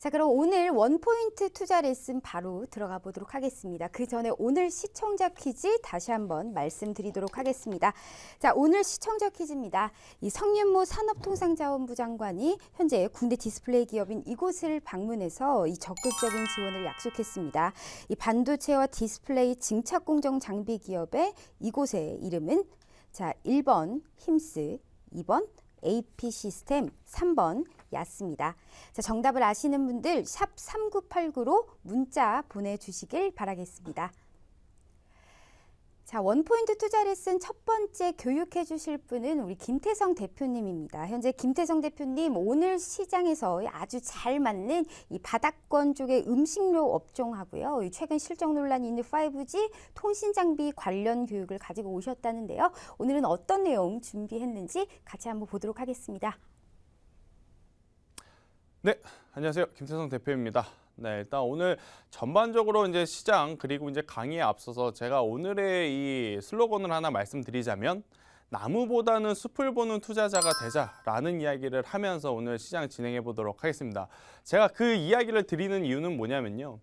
자, 그럼 오늘 원포인트 투자 레슨 바로 들어가 보도록 하겠습니다. 그 전에 오늘 시청자 퀴즈 다시 한번 말씀드리도록 하겠습니다. 자, 오늘 시청자 퀴즈입니다. 이 성윤모 산업통상자원부 장관이 현재 군대 디스플레이 기업인 이곳을 방문해서 이 적극적인 지원을 약속했습니다. 이 반도체와 디스플레이 증착 공정 장비 기업의 이곳의 이름은 자, 1번 힘스, 2번 AP 시스템, 3번 야스입니다. 자, 정답을 아시는 분들 샵 3989로 문자 보내주시길 바라겠습니다. 자, 원포인트 투자 레슨 첫 번째 교육해 주실 분은 우리 김태성 대표님입니다. 현재 김태성 대표님 오늘 시장에서 아주 잘 맞는 이 바닥권 쪽의 음식료 업종하고요. 최근 실적 논란이 있는 5G 통신 장비 관련 교육을 가지고 오셨다는데요. 오늘은 어떤 내용 준비했는지 같이 한번 보도록 하겠습니다. 네, 안녕하세요. 김태성 대표입니다. 네, 일단 오늘 전반적으로 이제 시장 그리고 이제 강의에 앞서서 제가 오늘의 이 슬로건을 하나 말씀드리자면 나무보다는 숲을 보는 투자자가 되자라는 이야기를 하면서 오늘 시장 진행해 보도록 하겠습니다. 제가 그 이야기를 드리는 이유는 뭐냐면요.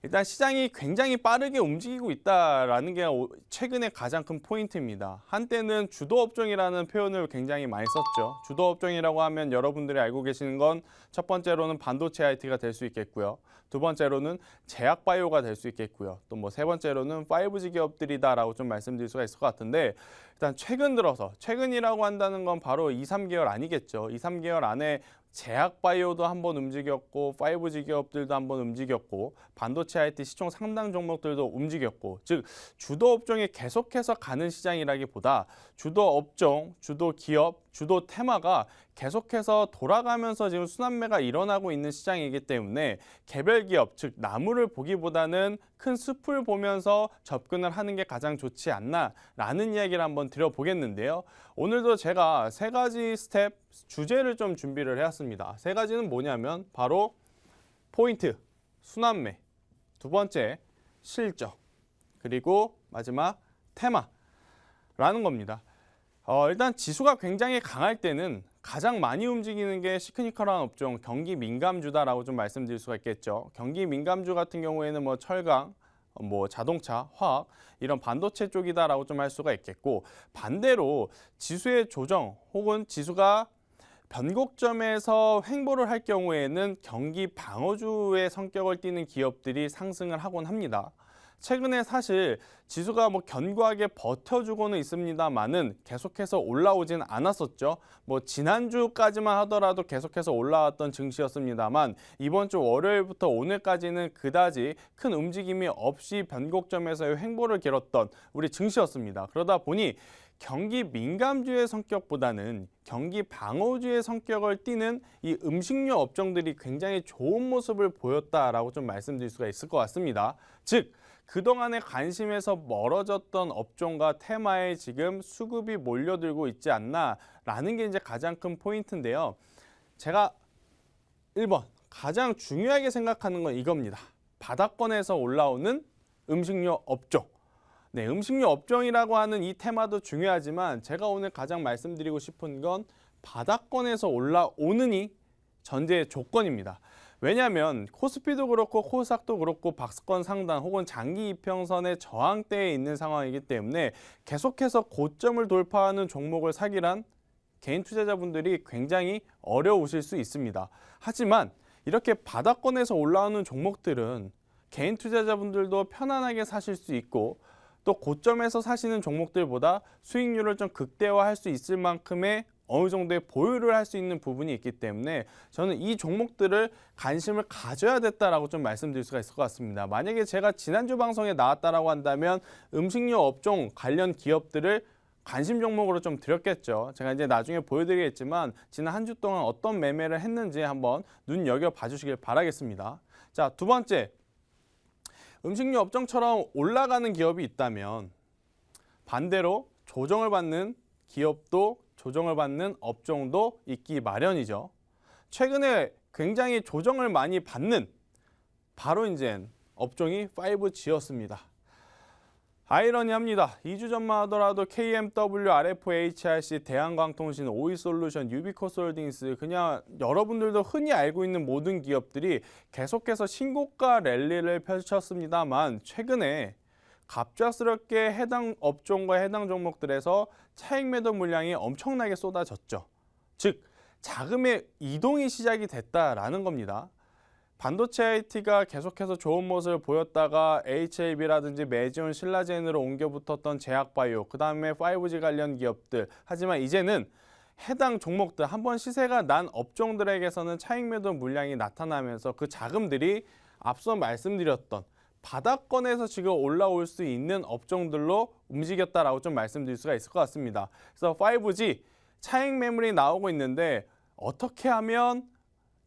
일단 시장이 굉장히 빠르게 움직이고 있다라는 게 최근에 가장 큰 포인트입니다. 한때는 주도업종이라는 표현을 굉장히 많이 썼죠. 주도업종이라고 하면 여러분들이 알고 계시는 건 첫 번째로는 반도체 IT가 될 수 있겠고요. 두 번째로는 제약바이오가 될 수 있겠고요. 또 뭐 세 번째로는 5G 기업들이다라고 좀 말씀드릴 수가 있을 것 같은데 일단 최근 들어서 최근이라고 한다는 건 바로 2, 3개월 아니겠죠. 2, 3개월 안에 제약바이오도 한번 움직였고 5G 기업들도 한번 움직였고 반도체 IT 시총 상당 종목들도 움직였고 즉 주도 업종이 계속해서 가는 시장이라기보다 주도 업종, 주도 기업, 주도 테마가 계속해서 돌아가면서 지금 순환매가 일어나고 있는 시장이기 때문에 개별 기업, 즉 나무를 보기보다는 큰 숲을 보면서 접근을 하는 게 가장 좋지 않나라는 이야기를 한번 드려보겠는데요. 오늘도 제가 세 가지 스텝 주제를 좀 준비를 해왔습니다. 세 가지는 뭐냐면 바로 포인트, 순환매, 두 번째 실적, 그리고 마지막 테마라는 겁니다. 일단 지수가 굉장히 강할 때는 가장 많이 움직이는 게 시크니컬한 업종, 경기 민감주다라고 좀 말씀드릴 수가 있겠죠. 경기 민감주 같은 경우에는 뭐 철강, 뭐 자동차, 화학 이런 반도체 쪽이다라고 좀 할 수가 있겠고 반대로 지수의 조정 혹은 지수가 변곡점에서 횡보를 할 경우에는 경기 방어주의 성격을 띠는 기업들이 상승을 하곤 합니다. 최근에 사실 지수가 뭐 견고하게 버텨주고는 있습니다만은 계속해서 올라오진 않았었죠. 뭐 지난주까지만 하더라도 계속해서 올라왔던 증시였습니다만 이번 주 월요일부터 오늘까지는 그다지 큰 움직임이 없이 변곡점에서의 횡보를 길었던 우리 증시였습니다. 그러다 보니 경기 민감주의 성격보다는 경기 방어주의 성격을 띠는 이 음식료 업종들이 굉장히 좋은 모습을 보였다라고 좀 말씀드릴 수가 있을 것 같습니다. 즉 그동안의 관심에서 멀어졌던 업종과 테마에 지금 수급이 몰려들고 있지 않나라는 게 이제 가장 큰 포인트인데요. 제가 1번 가장 중요하게 생각하는 건 이겁니다. 바닥권에서 올라오는 음식료 업종. 네, 음식료 업종이라고 하는 이 테마도 중요하지만 제가 오늘 가장 말씀드리고 싶은 건 바닥권에서 올라오는이 전제의 조건입니다. 왜냐하면 코스피도 그렇고 코스닥도 그렇고 박스권 상단 혹은 장기 이평선의 저항대에 있는 상황이기 때문에 계속해서 고점을 돌파하는 종목을 사기란 개인 투자자분들이 굉장히 어려우실 수 있습니다. 하지만 이렇게 바닥권에서 올라오는 종목들은 개인 투자자분들도 편안하게 사실 수 있고 또 고점에서 사시는 종목들보다 수익률을 좀 극대화할 수 있을 만큼의 어느 정도의 보유를 할 수 있는 부분이 있기 때문에 저는 이 종목들을 관심을 가져야 됐다라고 좀 말씀드릴 수가 있을 것 같습니다. 만약에 제가 지난주 방송에 나왔다라고 한다면 음식료 업종 관련 기업들을 관심 종목으로 좀 드렸겠죠. 제가 이제 나중에 보여드리겠지만 지난 한 주 동안 어떤 매매를 했는지 한번 눈여겨 봐주시길 바라겠습니다. 자, 두 번째. 음식료 업종처럼 올라가는 기업이 있다면 반대로 조정을 받는 기업도 조정을 받는 업종도 있기 마련이죠. 최근에 굉장히 조정을 많이 받는 바로 이제 업종이 5G였습니다. 아이러니합니다. 2주 전만 하더라도 KMW, RFHRC, 대한광통신, 오이솔루션, 유비코스홀딩스 그냥 여러분들도 흔히 알고 있는 모든 기업들이 계속해서 신고가 랠리를 펼쳤습니다만 최근에 갑작스럽게 해당 업종과 해당 종목들에서 차익 매도 물량이 엄청나게 쏟아졌죠. 즉 자금의 이동이 시작이 됐다라는 겁니다. 반도체 IT가 계속해서 좋은 모습을 보였다가 HLB라든지 메지온, 신라젠으로 옮겨 붙었던 제약바이오, 그 다음에 5G 관련 기업들. 하지만 이제는 해당 종목들, 한번 시세가 난 업종들에게서는 차익 매도 물량이 나타나면서 그 자금들이 앞서 말씀드렸던 바닥권에서 지금 올라올 수 있는 업종들로 움직였다라고 좀 말씀드릴 수가 있을 것 같습니다. 그래서 5G 차익 매물이 나오고 있는데 어떻게 하면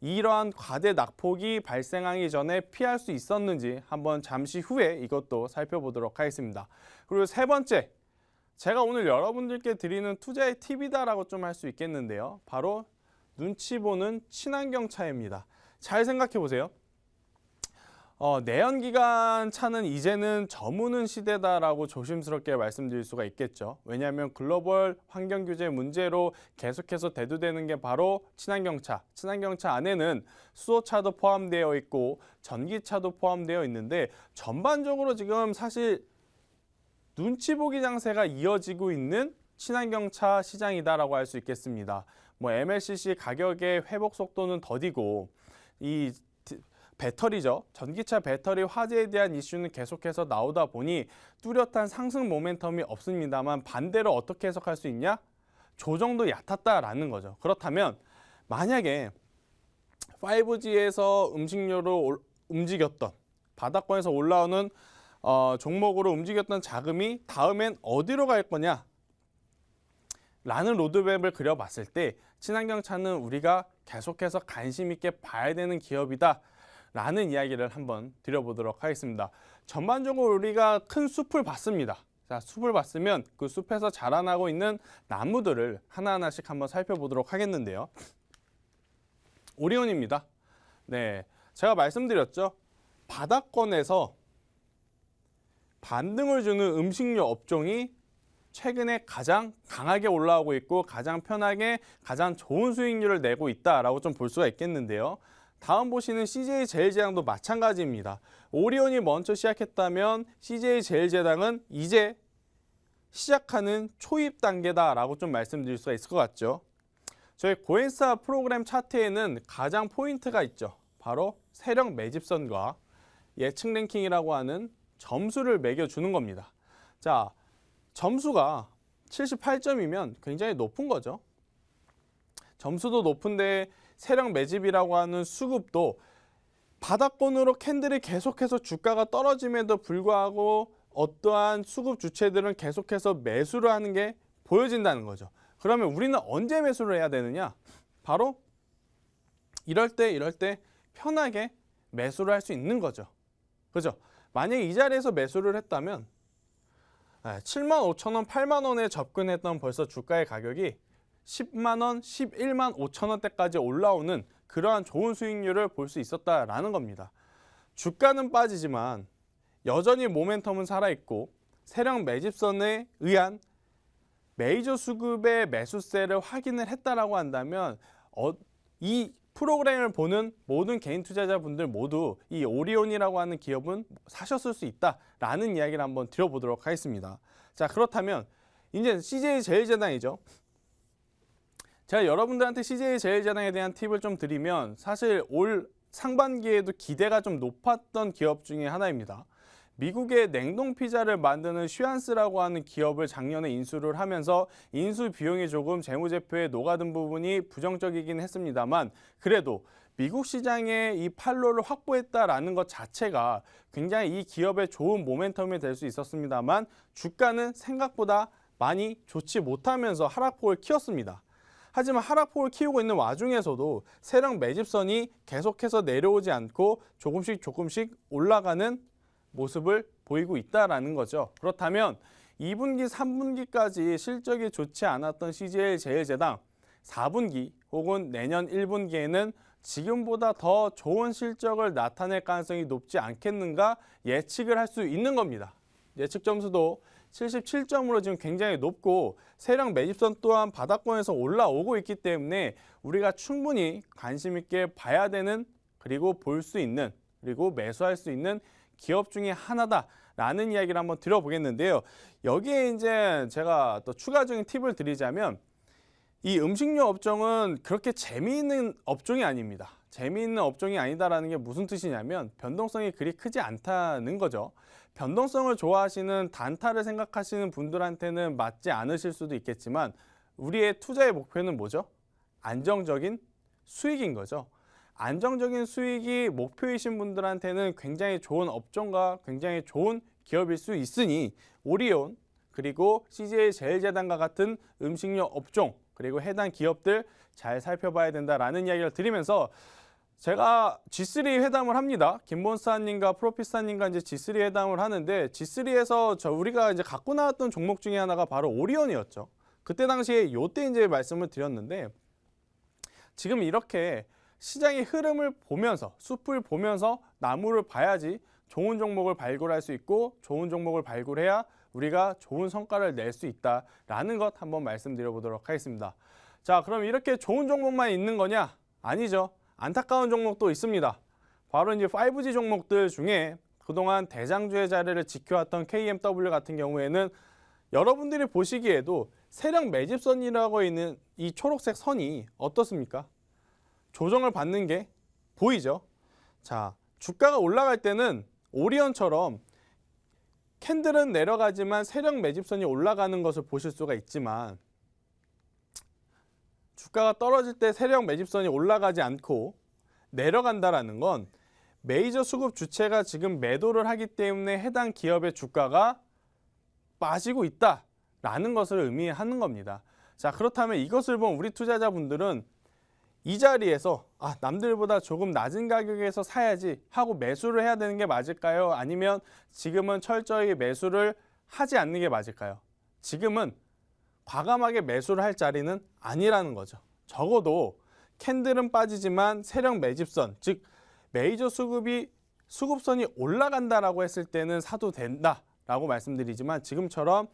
이러한 과대 낙폭이 발생하기 전에 피할 수 있었는지 한번 잠시 후에 이것도 살펴보도록 하겠습니다. 그리고 세 번째, 제가 오늘 여러분들께 드리는 투자의 팁이다라고 좀 할 수 있겠는데요. 바로 눈치 보는 친환경 차입니다. 잘 생각해 보세요. 내연기관 차는 이제는 저무는 시대다라고 조심스럽게 말씀드릴 수가 있겠죠. 왜냐하면 글로벌 환경 규제 문제로 계속해서 대두되는 게 바로 친환경차. 친환경차 안에는 수소차도 포함되어 있고 전기차도 포함되어 있는데 전반적으로 지금 사실 눈치 보기 장세가 이어지고 있는 친환경차 시장이다라고 할 수 있겠습니다. MLCC 가격의 회복 속도는 더디고 이 배터리죠. 전기차 배터리 화재에 대한 이슈는 계속해서 나오다 보니 뚜렷한 상승 모멘텀이 없습니다만 반대로 어떻게 해석할 수 있냐? 조정도 얕았다라는 거죠. 그렇다면 만약에 5G에서 음식료로 움직였던 바닥권에서 올라오는 종목으로 움직였던 자금이 다음엔 어디로 갈 거냐? 라는 로드맵을 그려봤을 때 친환경차는 우리가 계속해서 관심 있게 봐야 되는 기업이다. 라는 이야기를 한번 드려보도록 하겠습니다. 전반적으로 우리가 큰 숲을 봤습니다. 자, 숲을 봤으면 그 숲에서 자라나고 있는 나무들을 하나하나씩 한번 살펴보도록 하겠는데요. 오리온입니다. 네, 제가 말씀드렸죠. 바닥권에서 반등을 주는 음식료 업종이 최근에 가장 강하게 올라오고 있고 가장 편하게 가장 좋은 수익률을 내고 있다라고 좀 볼 수가 있겠는데요. 다음 보시는 CJ제일제당도 마찬가지입니다. 오리온이 먼저 시작했다면 CJ제일제당은 이제 시작하는 초입 단계다라고 좀 말씀드릴 수가 있을 것 같죠. 저희 고엔사 프로그램 차트에는 가장 포인트가 있죠. 바로 세력 매집선과 예측 랭킹이라고 하는 점수를 매겨주는 겁니다. 자, 점수가 78점이면 굉장히 높은 거죠. 점수도 높은데 세력 매집이라고 하는 수급도 바닥권으로 캔들이 계속해서 주가가 떨어짐에도 불구하고 어떠한 수급 주체들은 계속해서 매수를 하는 게 보여진다는 거죠. 그러면 우리는 언제 매수를 해야 되느냐? 바로 이럴 때 편하게 매수를 할 수 있는 거죠. 그죠? 만약에 이 자리에서 매수를 했다면 7만 5천 원, 8만 원에 접근했던 벌써 주가의 가격이 10만 원, 11만 5천 원대까지 올라오는 그러한 좋은 수익률을 볼 수 있었다라는 겁니다. 주가는 빠지지만 여전히 모멘텀은 살아있고 세력 매집선에 의한 메이저 수급의 매수세를 확인을 했다라고 한다면 이 프로그램을 보는 모든 개인 투자자분들 모두 이 오리온이라고 하는 기업은 사셨을 수 있다라는 이야기를 한번 드려보도록 하겠습니다. 자, 그렇다면 이제 CJ제일제당이죠. 제가 여러분들한테 CJ제일제당에 대한 팁을 좀 드리면 사실 올 상반기에도 기대가 좀 높았던 기업 중에 하나입니다. 미국의 냉동 피자를 만드는 슈안스라고 하는 기업을 작년에 인수를 하면서 인수 비용이 조금 재무제표에 녹아든 부분이 부정적이긴 했습니다만 그래도 미국 시장에 이 판로를 확보했다라는 것 자체가 굉장히 이 기업의 좋은 모멘텀이 될 수 있었습니다만 주가는 생각보다 많이 좋지 못하면서 하락폭을 키웠습니다. 하지만 하락폭을 키우고 있는 와중에서도 세력 매집선이 계속해서 내려오지 않고 조금씩 올라가는 모습을 보이고 있다라는 거죠. 그렇다면 2분기, 3분기까지 실적이 좋지 않았던 CJ제일제당 4분기 혹은 내년 1분기에는 지금보다 더 좋은 실적을 나타낼 가능성이 높지 않겠는가 예측을 할 수 있는 겁니다. 예측 점수도 77점으로 지금 굉장히 높고 세력 매집선 또한 바닥권에서 올라오고 있기 때문에 우리가 충분히 관심 있게 봐야 되는 그리고 볼 수 있는 그리고 매수할 수 있는 기업 중에 하나다라는 이야기를 한번 드려보겠는데요. 여기에 이제 제가 또 추가적인 팁을 드리자면 이 음식료 업종은 그렇게 재미있는 업종이 아닙니다. 재미있는 업종이 아니다라는 게 무슨 뜻이냐면 변동성이 그리 크지 않다는 거죠. 변동성을 좋아하시는 단타를 생각하시는 분들한테는 맞지 않으실 수도 있겠지만 우리의 투자의 목표는 뭐죠? 안정적인 수익인 거죠. 안정적인 수익이 목표이신 분들한테는 굉장히 좋은 업종과 굉장히 좋은 기업일 수 있으니 오리온 그리고 CJ 제일제당과 같은 음식료 업종 그리고 해당 기업들 잘 살펴봐야 된다라는 이야기를 드리면서 제가 G3 회담을 합니다. 김본사님과 프로피사님과 이제 G3 회담을 하는데 G3에서 우리가 이제 갖고 나왔던 종목 중에 하나가 바로 오리온이었죠. 그때 당시에 요때 이제 말씀을 드렸는데 지금 이렇게 시장의 흐름을 보면서 숲을 보면서 나무를 봐야지 좋은 종목을 발굴할 수 있고 좋은 종목을 발굴해야 우리가 좋은 성과를 낼 수 있다라는 것 한번 말씀드려 보도록 하겠습니다. 자, 그럼 이렇게 좋은 종목만 있는 거냐? 아니죠. 안타까운 종목도 있습니다. 바로 이제 5G 종목들 중에 그동안 대장주의 자리를 지켜왔던 KMW 같은 경우에는 여러분들이 보시기에도 세력 매집선이라고 있는 이 초록색 선이 어떻습니까? 조정을 받는 게 보이죠? 자, 주가가 올라갈 때는 오리온처럼 캔들은 내려가지만 세력 매집선이 올라가는 것을 보실 수가 있지만 주가가 떨어질 때 세력 매집선이 올라가지 않고 내려간다라는 건 메이저 수급 주체가 지금 매도를 하기 때문에 해당 기업의 주가가 빠지고 있다라는 것을 의미하는 겁니다. 자, 그렇다면 이것을 본 우리 투자자분들은 이 자리에서 남들보다 조금 낮은 가격에서 사야지 하고 매수를 해야 되는 게 맞을까요? 아니면 지금은 철저히 매수를 하지 않는 게 맞을까요? 지금은 과감하게 매수를 할 자리는 아니라는 거죠. 적어도 캔들은 빠지지만 세력 매집선, 즉 메이저 수급선이 올라간다라고 했을 때는 사도 된다라고 말씀드리지만 지금처럼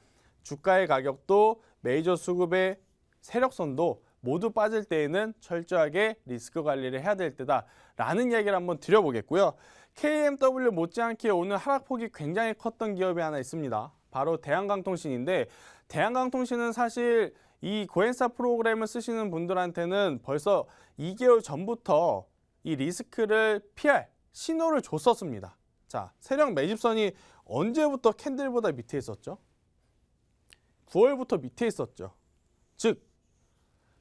주가의 가격도 메이저 수급의 세력선도 모두 빠질 때에는 철저하게 리스크 관리를 해야 될 때다라는 이야기를 한번 드려보겠고요. KMW 못지않게 오늘 하락폭이 굉장히 컸던 기업이 하나 있습니다. 바로 대한강통신인데 대한강통신은 사실 이 고엔사 프로그램을 쓰시는 분들한테는 벌써 2개월 전부터 이 리스크를 피할 신호를 줬었습니다. 자, 세력 매집선이 언제부터 캔들보다 밑에 있었죠? 9월부터 밑에 있었죠. 즉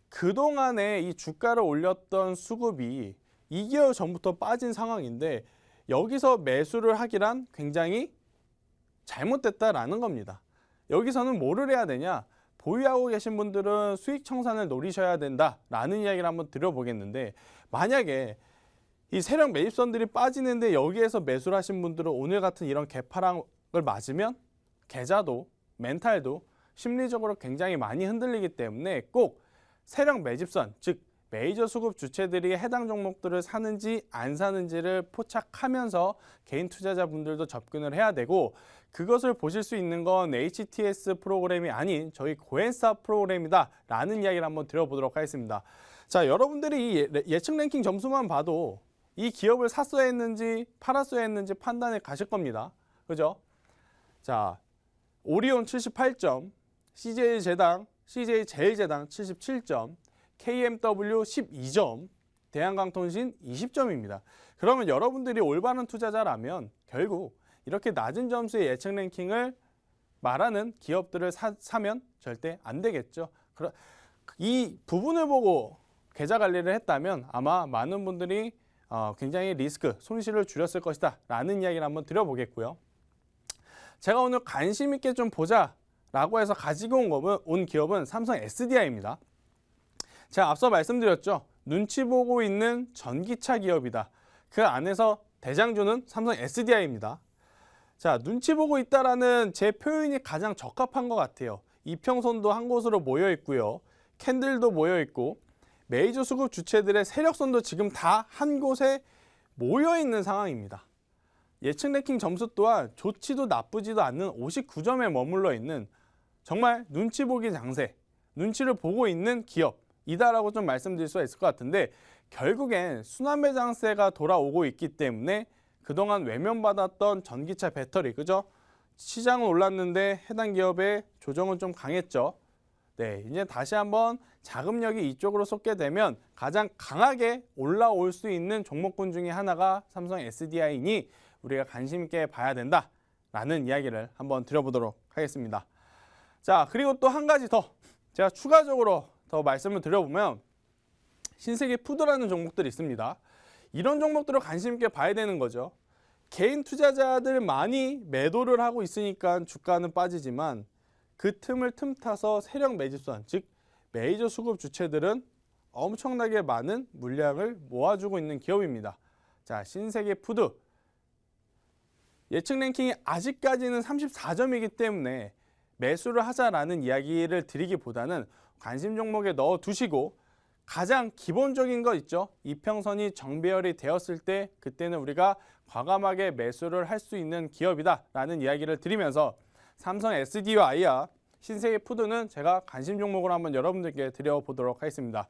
그동안에 이 주가를 올렸던 수급이 2개월 전부터 빠진 상황인데 여기서 매수를 하기란 굉장히 잘못됐다라는 겁니다. 여기서는 뭐를 해야 되냐? 보유하고 계신 분들은 수익 청산을 노리셔야 된다라는 이야기를 한번 드려보겠는데 만약에 이 세력 매집선들이 빠지는데 여기에서 매수를 하신 분들은 오늘 같은 이런 개파랑을 맞으면 계좌도 멘탈도 심리적으로 굉장히 많이 흔들리기 때문에 꼭 세력 매집선, 즉 메이저 수급 주체들이 해당 종목들을 사는지 안 사는지를 포착하면서 개인 투자자분들도 접근을 해야 되고 그것을 보실 수 있는 건 HTS 프로그램이 아닌 저희 고엔사 프로그램이다 라는 이야기를 한번 드려보도록 하겠습니다. 자, 여러분들이 이 예측 랭킹 점수만 봐도 이 기업을 샀어야 했는지 팔았어야 했는지 판단에 가실 겁니다. 그죠? 자, 오리온 78점, CJ 제일제당 77점, KMW 12점, 대한강통신 20점입니다. 그러면 여러분들이 올바른 투자자라면 결국 이렇게 낮은 점수의 예측 랭킹을 말하는 기업들을 사면 절대 안 되겠죠. 이 부분을 보고 계좌 관리를 했다면 아마 많은 분들이 굉장히 리스크, 손실을 줄였을 것이다 라는 이야기를 한번 드려보겠고요. 제가 오늘 관심 있게 좀 보자 라고 해서 가지고 온 기업은 삼성 SDI입니다. 제가 앞서 말씀드렸죠. 눈치 보고 있는 전기차 기업이다. 그 안에서 대장주는 삼성 SDI입니다. 자, 눈치 보고 있다라는 제 표현이 가장 적합한 것 같아요. 이평선도 한 곳으로 모여 있고요. 캔들도 모여 있고 메이저 수급 주체들의 세력선도 지금 다 한 곳에 모여 있는 상황입니다. 예측 랭킹 점수 또한 좋지도 나쁘지도 않는 59점에 머물러 있는 정말 눈치 보기 장세, 눈치를 보고 있는 기업이다라고 좀 말씀드릴 수가 있을 것 같은데 결국엔 순환매 장세가 돌아오고 있기 때문에 그동안 외면받았던 전기차 배터리, 그죠? 시장은 올랐는데 해당 기업의 조정은 좀 강했죠. 네, 이제 다시 한번 자금력이 이쪽으로 쏟게 되면 가장 강하게 올라올 수 있는 종목군 중에 하나가 삼성 SDI니 우리가 관심 있게 봐야 된다라는 이야기를 한번 드려보도록 하겠습니다. 자, 그리고 또 한 가지 더 제가 추가적으로 더 말씀을 드려보면 신세계 푸드라는 종목들이 있습니다. 이런 종목들을 관심 있게 봐야 되는 거죠. 개인 투자자들 많이 매도를 하고 있으니까 주가는 빠지지만 그 틈을 틈타서 세력 매집선, 즉 메이저 수급 주체들은 엄청나게 많은 물량을 모아주고 있는 기업입니다. 자, 신세계 푸드 예측 랭킹이 아직까지는 34점이기 때문에 매수를 하자라는 이야기를 드리기보다는 관심 종목에 넣어 두시고 가장 기본적인 거 있죠. 이평선이 정배열이 되었을 때 그때는 우리가 과감하게 매수를 할 수 있는 기업이다라는 이야기를 드리면서 삼성 SDI와 신세계 푸드는 제가 관심 종목으로 한번 여러분들께 드려보도록 하겠습니다.